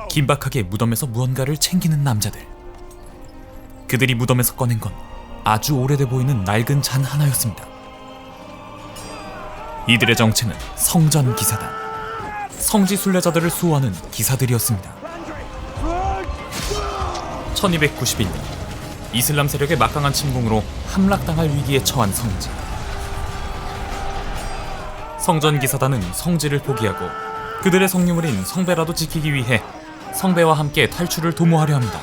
긴박하게 무덤에서 무언가를 챙기는 남자들. 그들이 무덤에서 꺼낸 건 아주 오래돼 보이는 낡은 잔 하나였습니다. 이들의 정체는 성전 기사단, 성지 순례자들을 수호하는 기사들이었습니다. 1291년 이슬람 세력의 막강한 침공으로 함락당할 위기에 처한 성지. 성전 기사단은 성지를 포기하고 그들의 성유물인 성배라도 지키기 위해 성배와 함께 탈출을 도모하려 합니다.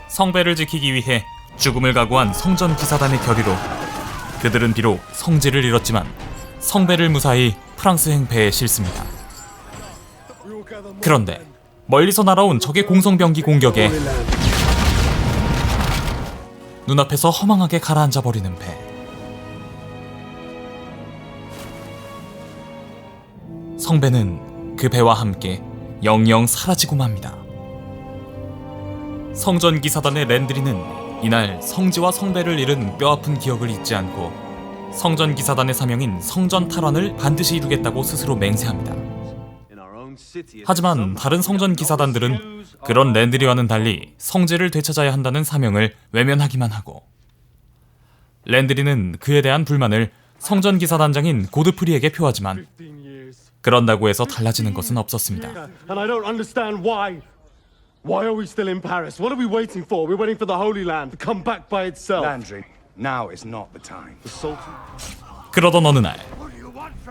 성배를 지키기 위해 죽음을 각오한 성전 기사단의 결의로 그들은 비록 성지를 잃었지만 성배를 무사히 프랑스 행패에 실습니다. 그런데 멀리서 날아온 적의 공성병기 공격에 눈앞에서 허망하게 가라앉아 버리는 배. 성배는 그 배와 함께 영영 사라지고 맙니다. 성전 기사단의 랜드리는 이날 성지와 성배를 잃은 뼈아픈 기억을 잊지 않고 성전 기사단의 사명인 성전 탈환을 반드시 이루겠다고 스스로 맹세합니다. 하지만 다른 성전 기사단들은 그런 랜드리와는 달리 성지를 되찾아야 한다는 사명을 외면하기만 하고, 랜드리는 그에 대한 불만을 성전 기사단장인 고드프리에게 표하지만 그런다고 해서 달라지는 것은 없었습니다. Why are we still in Paris? What are we waiting for? We're waiting for the Holy Land to come back by itself. Landry, now is not the time. The Sultan? 그러던 어느 날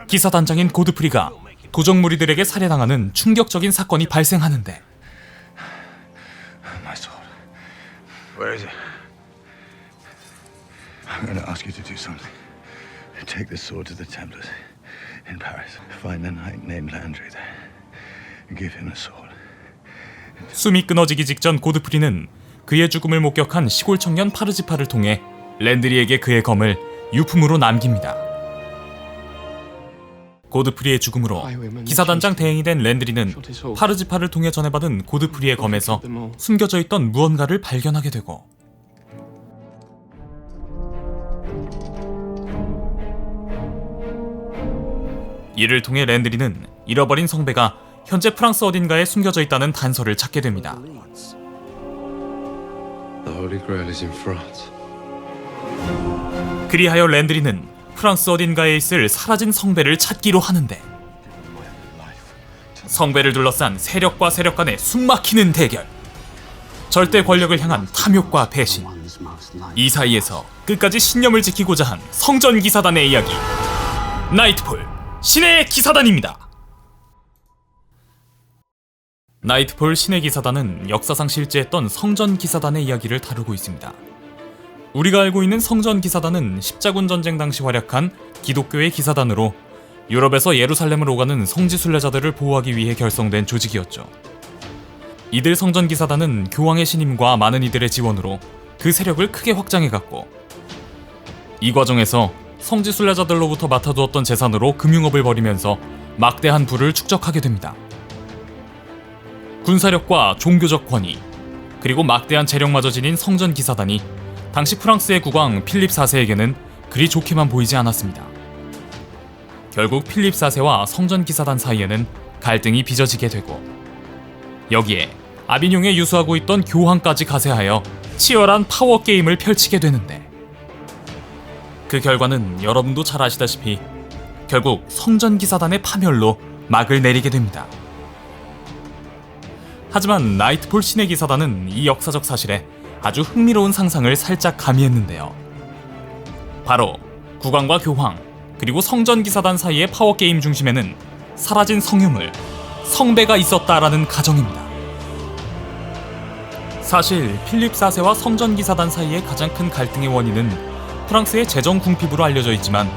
기사단장인 고드프리가 도적 무리들에게 살해당하는 충격적인 사건이 발생하는데, My sword. Where is it? I'm going to ask you to do something. Take this sword to the Templars in Paris. Find a knight named Landry there and give him the sword. 숨이 끊어지기 직전 고드프리는 그의 죽음을 목격한 시골 청년 파르지파를 통해 랜드리에게 그의 검을 유품으로 남깁니다. 고드프리의 죽음으로 기사단장 대행이 된 랜드리는 파르지파를 통해 전해받은 고드프리의 검에서 숨겨져 있던 무언가를 발견하게 되고, 이를 통해 랜드리는 잃어버린 성배가 현재 프랑스 어딘가에 숨겨져 있다는 단서를 찾게 됩니다. The Holy Grail is in France. 그리하여 랜드리는 프랑스 어딘가에 있을 사라진 성배를 찾기로 하는데, 성배를 둘러싼 세력과 세력 간의 숨막히는 대결, 절대 권력을 향한 탐욕과 배신, 이 사이에서 끝까지 신념을 지키고자 한 성전 기사단의 이야기, 나이트폴 신의 기사단입니다. 나이트폴 신의 기사단은 역사상 실제했던 성전 기사단의 이야기를 다루고 있습니다. 우리가 알고 있는 성전 기사단은 십자군 전쟁 당시 활약한 기독교의 기사단으로 유럽에서 예루살렘을 오가는 성지 순례자들을 보호하기 위해 결성된 조직이었죠. 이들 성전 기사단은 교황의 신임과 많은 이들의 지원으로 그 세력을 크게 확장해갔고, 이 과정에서 성지 순례자들로부터 맡아두었던 재산으로 금융업을 벌이면서 막대한 부를 축적하게 됩니다. 군사력과 종교적 권위, 그리고 막대한 재력마저 지닌 성전 기사단이 당시 프랑스의 국왕 필립 4세에게는 그리 좋게만 보이지 않았습니다. 결국 필립 4세와 성전 기사단 사이에는 갈등이 빚어지게 되고, 여기에 아비뇽에 유수하고 있던 교황까지 가세하여 치열한 파워 게임을 펼치게 되는데, 그 결과는 여러분도 잘 아시다시피 결국 성전 기사단의 파멸로 막을 내리게 됩니다. 하지만 나이트폴 신의 기사단은 이 역사적 사실에 아주 흥미로운 상상을 살짝 가미했는데요. 바로 국왕과 교황, 그리고 성전 기사단 사이의 파워게임 중심에는 사라진 성유물, 성배가 있었다라는 가정입니다. 사실 필립 4세와 성전 기사단 사이의 가장 큰 갈등의 원인은 프랑스의 재정 궁핍으로 알려져 있지만,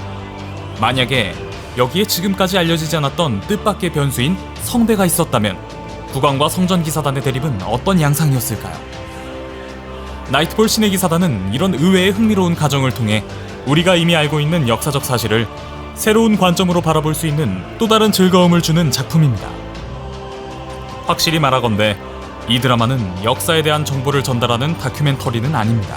만약에 여기에 지금까지 알려지지 않았던 뜻밖의 변수인 성배가 있었다면 국왕과 성전 기사단의 대립은 어떤 양상이었을까요? 나이트폴 신의 기사단은 이런 의외의 흥미로운 가정을 통해 우리가 이미 알고 있는 역사적 사실을 새로운 관점으로 바라볼 수 있는 또 다른 즐거움을 주는 작품입니다. 확실히 말하건대 이 드라마는 역사에 대한 정보를 전달하는 다큐멘터리는 아닙니다.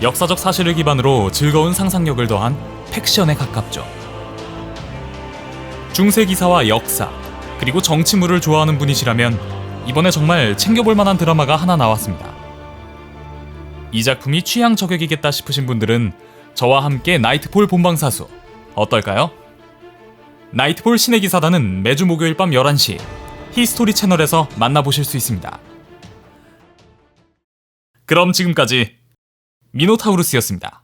역사적 사실을 기반으로 즐거운 상상력을 더한 팩션에 가깝죠. 중세 기사와 역사, 그리고 정치물을 좋아하는 분이시라면 이번에 정말 챙겨볼 만한 드라마가 하나 나왔습니다. 이 작품이 취향 저격이겠다 싶으신 분들은 저와 함께 나이트폴 본방사수 어떨까요? 나이트폴 신의 기사단은 매주 목요일 밤 11시 히스토리 채널에서 만나보실 수 있습니다. 그럼 지금까지 미노타우루스였습니다.